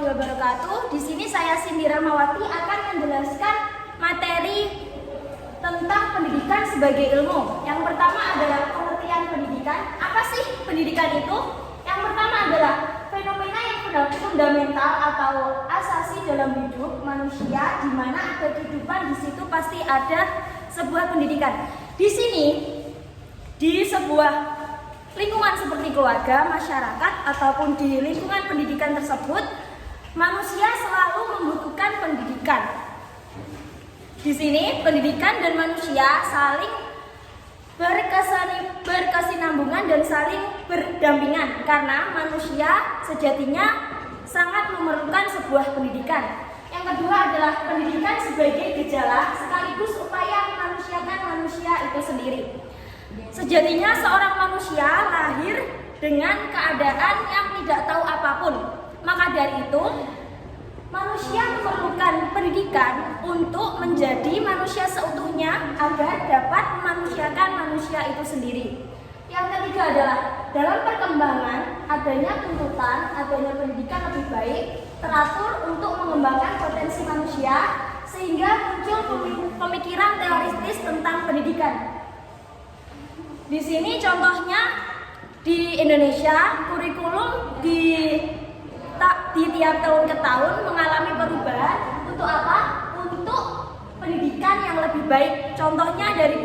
warahmatullahi wabarakatuh. Di sini saya Cindy Rahmawati akan menjelaskan materi tentang pendidikan sebagai ilmu. Yang pertama adalah pengertian pendidikan. Apa sih pendidikan itu? Yang pertama adalah fenomena yang fundamental atau asasi dalam hidup manusia, di mana ada kehidupan, di situ pasti ada sebuah pendidikan. Di sini, di sebuah lingkungan seperti keluarga, masyarakat, ataupun di lingkungan pendidikan tersebut, manusia selalu membutuhkan pendidikan. Di sini, pendidikan dan manusia saling berkesinambungan dan saling berdampingan, karena manusia sejatinya sangat memerlukan sebuah pendidikan. Yang kedua adalah pendidikan sebagai gejala sekaligus upaya memanusiakan manusia itu sendiri. Sejatinya seorang manusia lahir dengan keadaan yang tidak tahu apapun. Maka dari itu, manusia memerlukan pendidikan untuk menjadi manusia seutuhnya agar dapat memanusiakan manusia itu sendiri. Yang ketiga adalah dalam perkembangan adanya tuntutan, adanya pendidikan lebih baik, teratur untuk mengembangkan potensi manusia sehingga muncul pemikiran teoritis tentang pendidikan. Di sini contohnya di Indonesia, kurikulum di tiap tahun ke tahun mengalami perubahan. Untuk apa? Untuk pendidikan yang lebih baik. Contohnya dari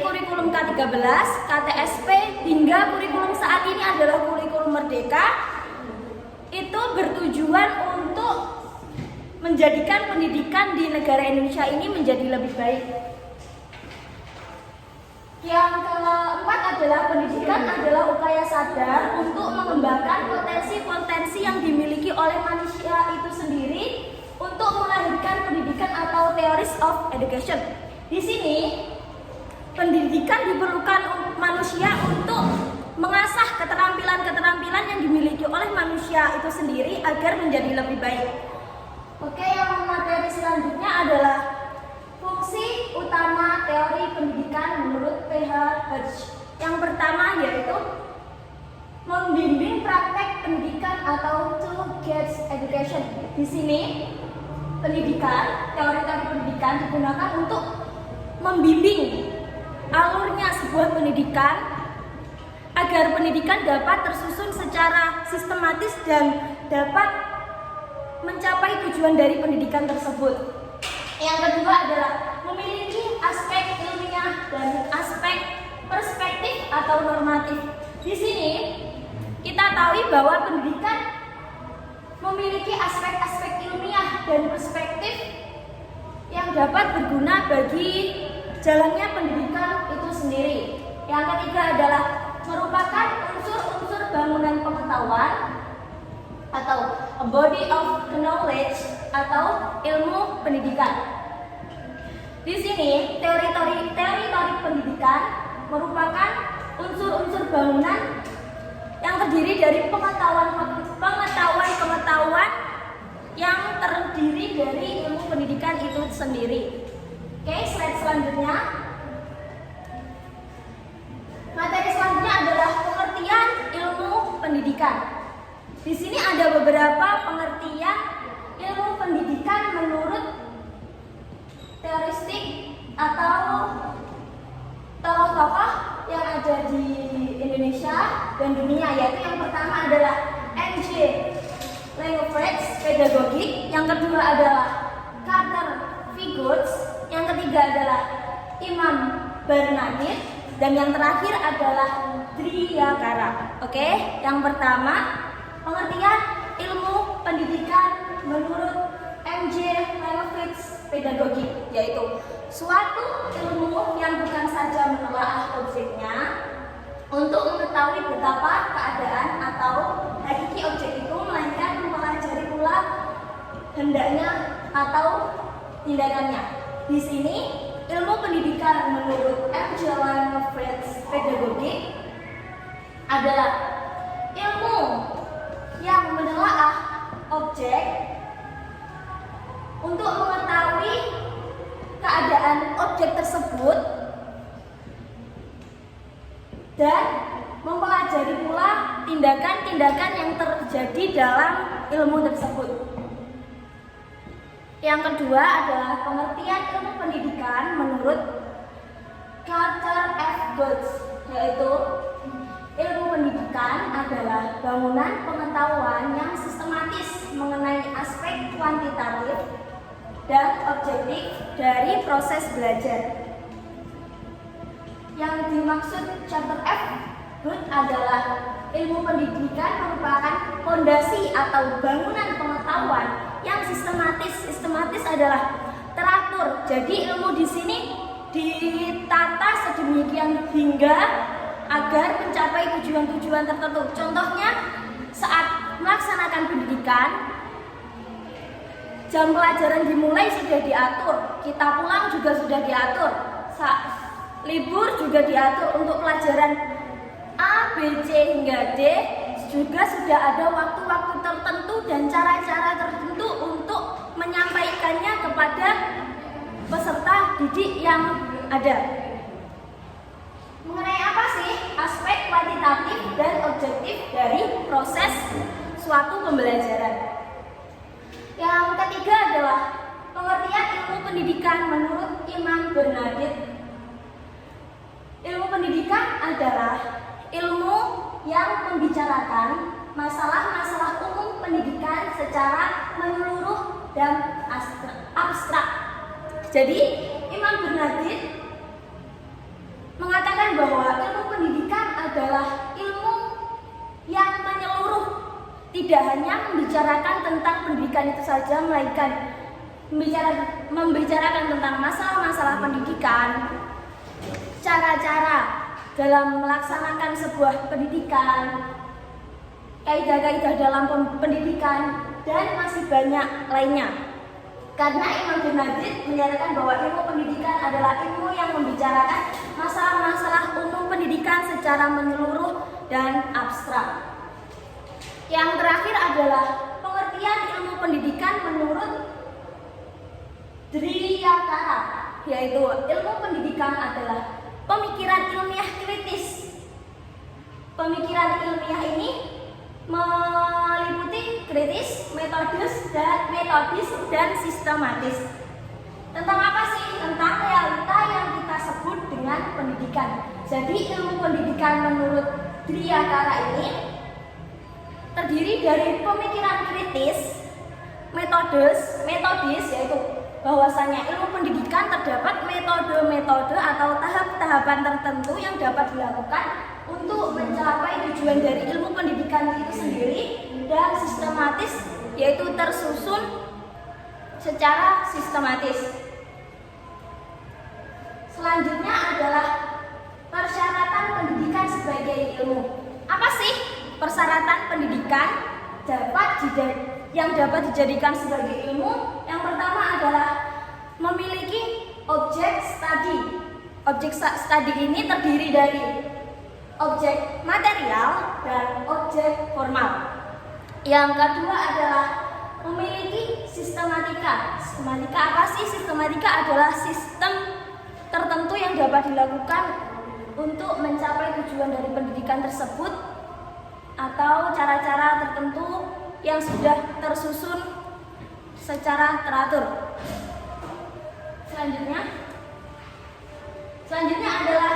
kurikulum K13, KTSP hingga kurikulum saat ini adalah kurikulum Merdeka. Itu bertujuan untuk menjadikan pendidikan di negara Indonesia ini menjadi lebih baik. Yang keempat adalah pendidikan adalah upaya sadar untuk mengembangkan potensi-potensi yang dimiliki oleh manusia itu sendiri untuk melahirkan pendidikan atau theories of education. Di sini, pendidikan diperlukan manusia untuk mengasah keterampilan-keterampilan yang dimiliki oleh manusia itu sendiri agar menjadi lebih baik. Oke, yang materi selanjutnya adalah fungsi utama teori pendidikan menurut PH Hirsch. Yang pertama yaitu membimbing praktek pendidikan atau to get education. Di sini teori-teori pendidikan digunakan untuk membimbing alurnya sebuah pendidikan agar pendidikan dapat tersusun secara sistematis dan dapat mencapai tujuan dari pendidikan tersebut. Yang kedua adalah memiliki aspek ilmiah dan aspek perspektif atau normatif. Di sini kita tahu bahwa pendidikan memiliki aspek-aspek ilmiah dan perspektif yang dapat berguna bagi jalannya pendidikan itu sendiri. Yang ketiga adalah merupakan unsur-unsur bangunan pengetahuan atau a body of knowledge atau ilmu pendidikan. Di sini teori-teori pendidikan merupakan unsur-unsur bangunan yang terdiri dari pengetahuan yang terdiri dari ilmu pendidikan itu sendiri. Oke, slide selanjutnya. Materi selanjutnya adalah pengertian ilmu pendidikan. Di sini ada beberapa pengertian ilmu pendidikan menurut teoristik atau tokoh-tokoh yang ada di Indonesia dan dunia, yaitu yang pertama adalah N.J. Langevitz pedagogik, yang kedua adalah Carter V. Goods, yang ketiga adalah Imam Barnardin, dan yang terakhir adalah Driyakara. Oke, yang pertama pengertian ilmu pendidikan menurut M.J. Langevitz pedagogik, yaitu suatu ilmu yang bukan saja menelaah objeknya untuk mengetahui betapa keadaan atau hakiki objek itu, melainkan mempelajari pula hendaknya atau tindakannya. Di sini ilmu pendidikan menurut M.J. Langevitz pedagogik adalah ilmu yang menelaah objek untuk mengetahui keadaan objek tersebut dan mempelajari pula tindakan-tindakan yang terjadi dalam ilmu tersebut. Yang kedua adalah pengertian ilmu pendidikan menurut Carter F. Dodge, yaitu ilmu pendidikan adalah bangunan pengetahuan yang sistematis mengenai aspek kuantitatif dan objektif dari proses belajar. Yang dimaksud Carter F. Dodge adalah ilmu pendidikan merupakan fondasi atau bangunan pengetahuan yang sistematis. Sistematis adalah teratur. Jadi ilmu di sini ditata sedemikian hingga agar mencapai tujuan-tujuan tertentu. Contohnya saat melaksanakan pendidikan, jam pelajaran dimulai sudah diatur, kita pulang juga sudah diatur, libur juga diatur, untuk pelajaran A, B, C hingga D juga sudah ada waktu-waktu tertentu dan cara-cara tertentu untuk menyampaikannya kepada peserta didik yang ada. Mengenai apa sih aspek kuantitatif dan objektif dari proses suatu pembelajaran? Yang ketiga adalah pengertian ilmu pendidikan menurut Imam Bernadette. Ilmu pendidikan adalah ilmu yang membicarakan masalah-masalah umum pendidikan secara menyeluruh dan abstrak. Jadi, Imam Bernadette mengatakan bahwa ilmu pendidikan adalah ilmu yang menyeluruh, tidak hanya membicarakan tentang pendidikan itu saja, melainkan membicarakan tentang masalah-masalah pendidikan, cara-cara dalam melaksanakan sebuah pendidikan, kaidah-kaidah dalam pendidikan, dan masih banyak lainnya. Karena Imam Bernadette menyatakan bahwa ilmu pendidikan adalah ilmu yang membicarakan masalah-masalah umum pendidikan secara menyeluruh dan abstrak. Yang terakhir adalah pengertian ilmu pendidikan menurut Driyakara, yaitu ilmu pendidikan adalah pemikiran ilmiah kritis. Pemikiran ilmiah ini meliputi kritis, metodis dan sistematis. Tentang apa sih? Tentang realita yang kita sebut dengan pendidikan. Jadi ilmu pendidikan menurut Driyakara ini terdiri dari pemikiran kritis, metodis, yaitu bahwasanya ilmu pendidikan terdapat metode-metode atau tahap-tahapan tertentu yang dapat dilakukan untuk mencapai tujuan dari ilmu pendidikan itu sendiri, dan sistematis, yaitu tersusun secara sistematis. Selanjutnya adalah persyaratan pendidikan sebagai ilmu. Apa sih persyaratan pendidikan yang dapat dijadikan sebagai ilmu? Yang pertama adalah memiliki objek studi. Objek studi ini terdiri dari objek material dan objek formal. Yang kedua adalah memiliki sistematika. Sistematika apa sih? Sistematika adalah sistem tertentu yang dapat dilakukan untuk mencapai tujuan dari pendidikan tersebut, atau cara-cara tertentu yang sudah tersusun secara teratur. Selanjutnya adalah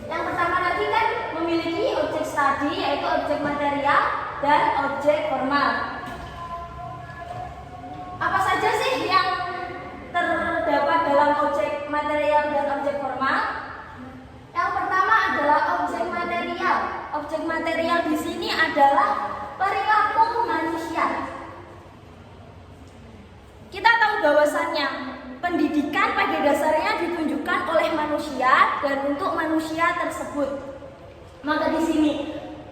yang pertama tadi kan memiliki objek studi, yaitu objek material dan objek formal. Apa saja sih yang terdapat dalam objek material dan objek formal? Yang pertama adalah objek material. Objek material di sini adalah perilaku manusia. Kita tahu bahwasannya pendidikan pada dasarnya ditunjukkan oleh manusia dan untuk manusia tersebut. Maka di sini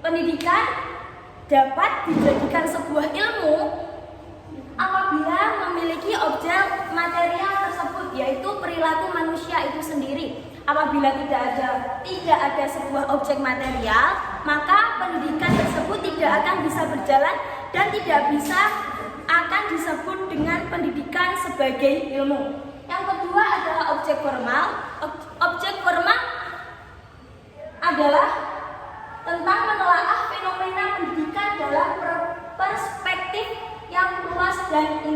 pendidikan dapat dijadikan sebuah ilmu apabila memiliki objek material tersebut, yaitu perilaku manusia itu sendiri. Apabila tidak ada sebuah objek material, maka pendidikan tersebut tidak akan bisa berjalan dan tidak bisa akan disebut dengan pendidikan sebagai ilmu. Yang kedua adalah objek formal. Objek formal adalah tentang menelaah fenomena pendidikan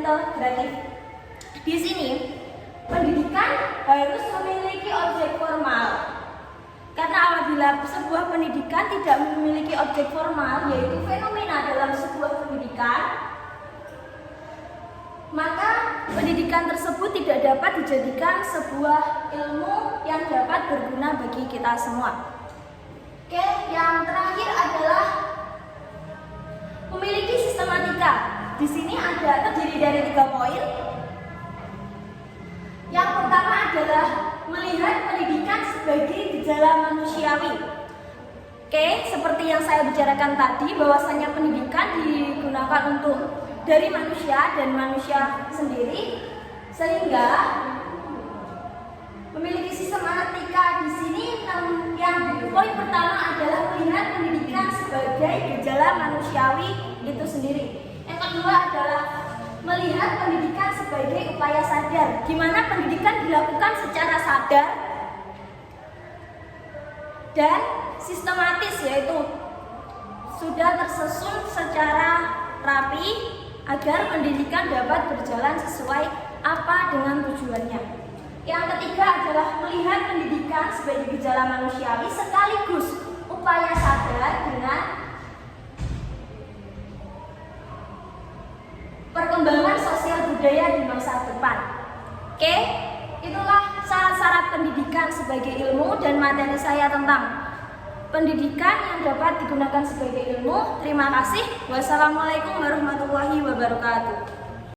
integratif. Di sini, pendidikan harus memiliki objek formal. Karena apabila sebuah pendidikan tidak memiliki objek formal, yaitu fenomena dalam sebuah pendidikan, maka pendidikan tersebut tidak dapat dijadikan sebuah ilmu yang dapat berguna bagi kita semua. Oke, yang terakhir adalah memiliki sistematika. Di sini ada terdiri dari 3 poin. Yang pertama adalah melihat pendidikan sebagai gejala manusiawi. Oke, seperti yang saya bicarakan tadi, bahwasanya pendidikan digunakan untuk dari manusia dan manusia sendiri, sehingga memiliki sistematika di sini. Yang poin pertama adalah melihat pendidikan sebagai gejala manusiawi itu sendiri. Yang kedua adalah melihat pendidikan sebagai upaya sadar, di mana pendidikan dilakukan secara sadar dan sistematis, yaitu sudah tersusun secara rapi agar pendidikan dapat berjalan sesuai apa dengan tujuannya. Yang ketiga adalah melihat pendidikan sebagai gejala manusiawi sekaligus upaya sadar dengan perkembangan sosial budaya di masa depan. Oke, itulah syarat-syarat pendidikan sebagai ilmu dan materi saya tentang pendidikan yang dapat digunakan sebagai ilmu. Terima kasih. Wassalamualaikum warahmatullahi wabarakatuh.